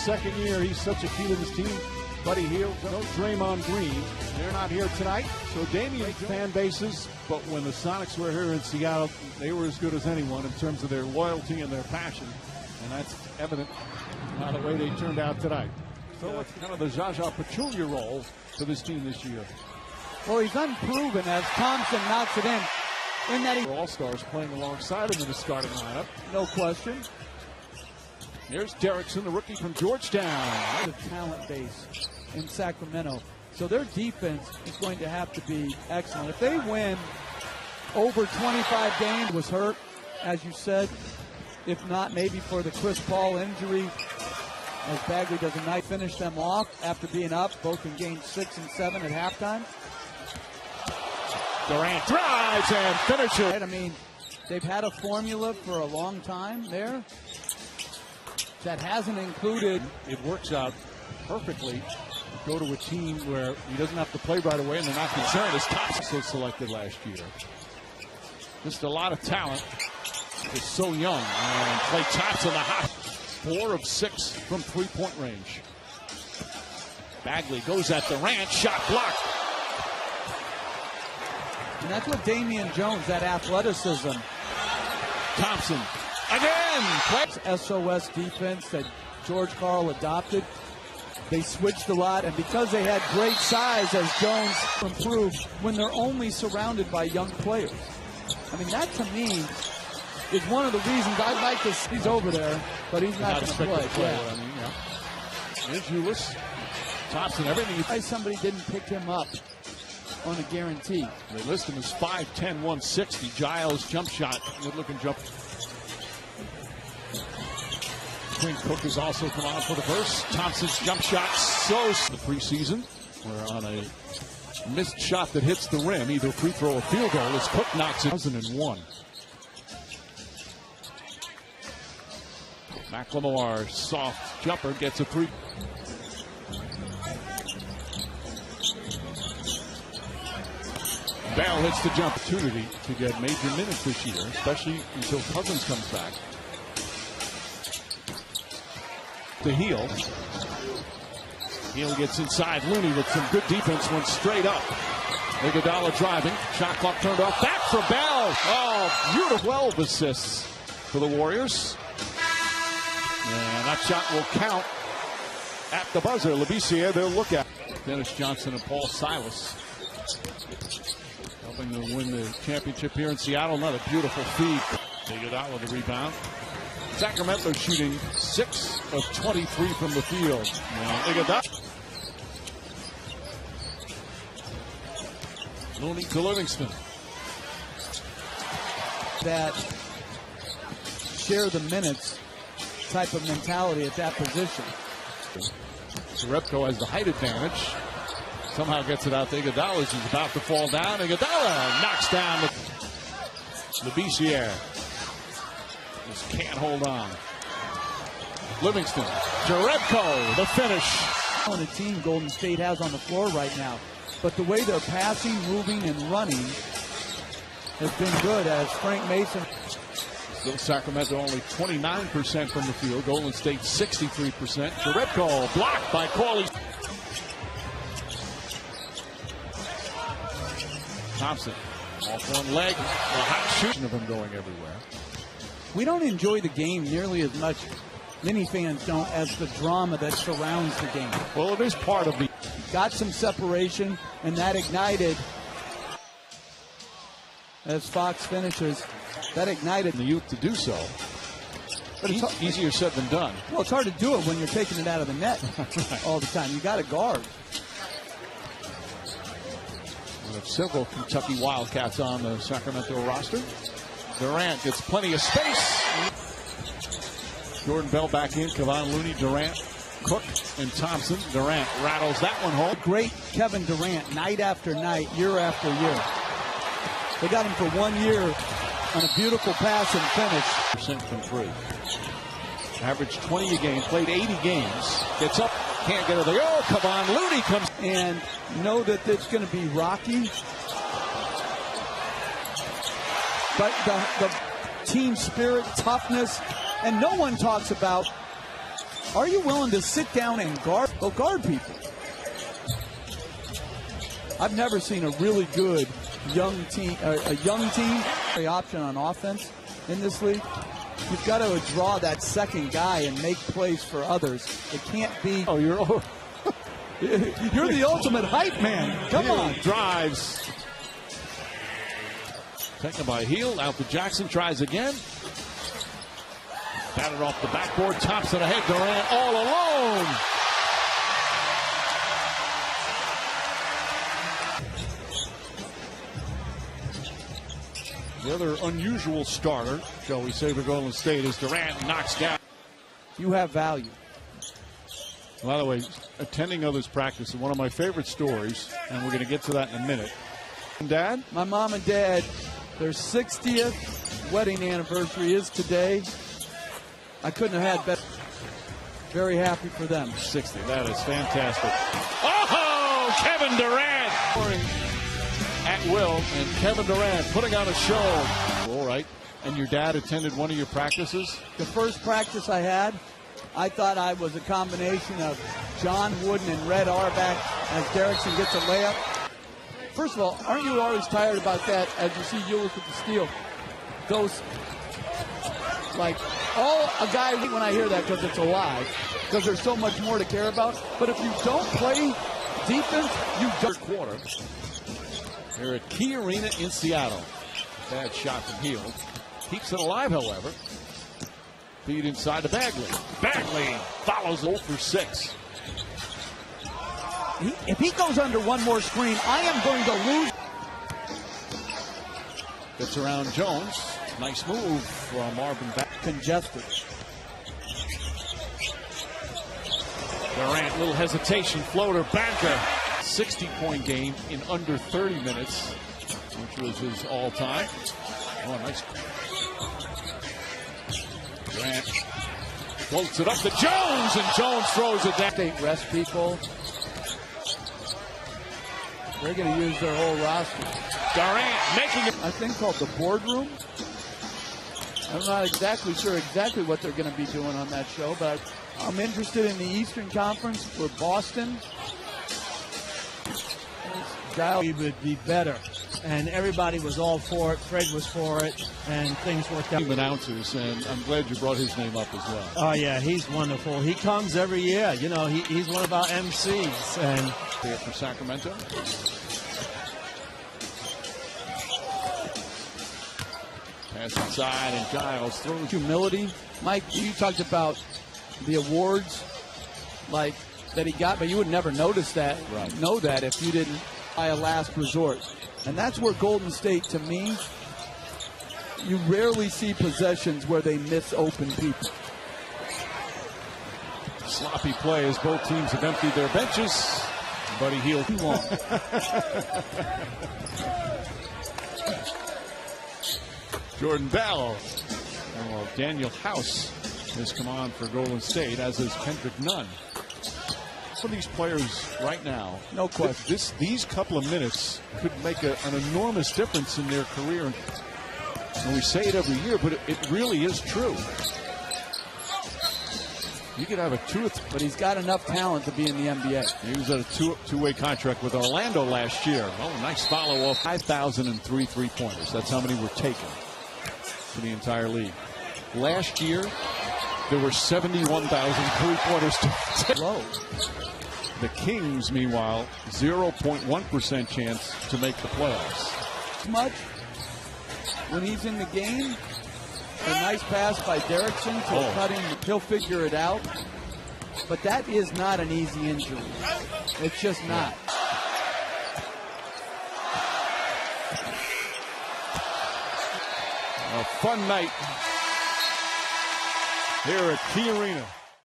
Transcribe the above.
second year. He's such a key to this team. Buddy Hield, no Draymond Green. They're not here tonight. So Damian fan bases, but when the Sonics were here in Seattle, they were as good as anyone in terms of their loyalty and their passion. And that's evident by the way they turned out tonight. So what's kind of the Zaza Pachulia role for this team this year? Well, he's unproven as Thompson knocks it in. In that All-Stars playing alongside him in the starting lineup. No question. Here's Derrickson, the rookie from Georgetown. The talent base in Sacramento. So their defense is going to have to be excellent. If they win over 25 games, was hurt, as you said. If not, maybe for the Chris Paul injury, as Bagley does a nice finish them off after being up both in games 6 and 7 at halftime. Durant drives and finishes. I mean, they've had a formula for a long time there that hasn't included. It works out perfectly. Go to a team where he doesn't have to play right away and they're not concerned, as Thompson so selected last year. Just a lot of talent. He's so young. And Klay Thompson, the hot. 4 of 6 from three-point range. Bagley goes at Durant, shot blocked. And that's what Damian Jones, that athleticism. Thompson again. SOS defense that George Karl adopted. They switched a lot, and because they had great size as Jones improved when they're only surrounded by young players. I mean, that to me is one of the reasons I'd like to see. He's over there, but he's not going to play. Yeah. I mean, yeah. Here's Ulis. Thompson, everything. Somebody didn't pick him up on a guarantee. They list him as 5'10", 160. Giles jump shot, good-looking jump. Quinn Cook has also come on for the first. Thompson's jump shot, so the preseason. We're on a missed shot that hits the rim, either free throw or field goal, as Cook knocks it. 2001. McLemore, soft jumper, gets a three. Bell hits the jump. Opportunity to get major minutes this year, especially until Cousins comes back. To Hield. Hield gets inside. Looney with some good defense, went straight up. Iguodala driving. Shot clock turned off. Back for Bell. Oh, beautiful. 12 assists for the Warriors. And that shot will count at the buzzer. Labissiere, they'll look at. Dennis Johnson and Paul Silas helping to win the championship here in Seattle. Another beautiful feed. Iguodala the rebound. Sacramento shooting 6 of 23 from the field. Iguodala. Looney to Livingston. That share the minutes type of mentality at that position. Repko has the height advantage. Somehow gets it out to Iguodala. He's about to fall down. Iguodala knocks down Labissiere. Just can't hold on. Livingston. Jerebko, the finish. On a team Golden State has on the floor right now. But the way they're passing, moving, and running has been good, as Frank Mason. Still Sacramento only 29% from the field. Golden State 63%. Jerebko blocked by Corley. Thompson off one leg. A hot shooting of him going everywhere. We don't enjoy the game nearly as much, many fans don't, as the drama that surrounds the game. Well, it is part of the. Got some separation, and that ignited, as Fox finishes, that ignited the youth to do so. But it's easier said than done. Well, it's hard to do it when you're taking it out of the net all the time. You got to guard. We have several Kentucky Wildcats on the Sacramento roster. Durant gets plenty of space. Jordan Bell back in. Kevon Looney, Durant, Cook, and Thompson. Durant rattles that one home. Great Kevin Durant, night after night, year after year. They got him for 1 year on a beautiful pass and finish. From 3. Averaged 20 a game, played 80 games. Gets up, can't get it. Oh, Kevon Looney comes. And know that it's going to be rocky. But the team spirit, toughness, and no one talks about Are you willing to sit down and guard people? I've never seen a really good young team, option on offense in this league. You've got to draw that second guy and make plays for others. It can't be. Oh, you're the ultimate hype man. Come on. Drives. Taken by Heel. Out to Jackson. Tries again. Batted off the backboard. Tops it ahead. Durant all alone. The other unusual starter, shall we say, for Golden State is Durant knocks down. You have value. By the way, attending others' practice is one of my favorite stories, and we're going to get to that in a minute. Dad? My mom and dad, their 60th wedding anniversary is today. I couldn't have had better. Very happy for them. 60, that is fantastic. Oh, Kevin Durant! At will, and Kevin Durant putting on a show. All right. And your dad attended one of your practices? The first practice I had, I thought I was a combination of John Wooden and Red Auerbach as Derrickson gets a layup. First of all, aren't you always tired about that as you see Ewers with the steal? Those, like, all a guy, when I hear that, because it's a lie, because there's so much more to care about. But if you don't play defense, you don't. Third quarter. They're at Key Arena in Seattle. Bad shot from Hill. Keeps it alive, however. Feed inside to Bagley. Bagley follows 0 for 6. If he goes under one more screen, I am going to lose. Gets around Jones. Nice move from Marvin back. Congested. Durant, little hesitation. Floater, banker. 60-point game in under 30 minutes, which was his all-time. Oh, nice. Durant floats it up to Jones, and Jones throws it down. They rest people. They're going to use their whole roster. Durant making it. A thing called the boardroom. I'm not exactly sure what they're going to be doing on that show, but I'm interested in the Eastern Conference where Boston. We would be better, and everybody was all for it. Fred was for it, and things worked out. Announcers, and I'm glad you brought his name up as well. Oh yeah, he's wonderful. He comes every year. You know, he's one of our MCs. And here for Sacramento. Pass inside, and Giles throws. Humility, Mike. You talked about the awards, like that he got, but you would never notice that. Right. Know that if you didn't. By a last resort. And that's where Golden State, to me, you rarely see possessions where they miss open people. Sloppy play as both teams have emptied their benches. Buddy Hield. Jordan Bell. Oh, Daniel House has come on for Golden State, as is Kendrick Nunn. Some of these players right now, no question, these couple of minutes could make an enormous difference in their career. And we say it every year, but it really is true. You could have a but he's got enough talent to be in the NBA. He was at a two-way contract with Orlando last year. Oh, nice follow-off. 5,003 three-pointers. That's how many were taken for the entire league. Last year, there were 71,000 three-pointers to take. Low. The Kings, meanwhile, 0.1% chance to make the playoffs. Much when he's in the game, a nice pass by Derrickson to cut him. He'll figure it out. But that is not an easy injury. It's just not. A fun night here at Key Arena.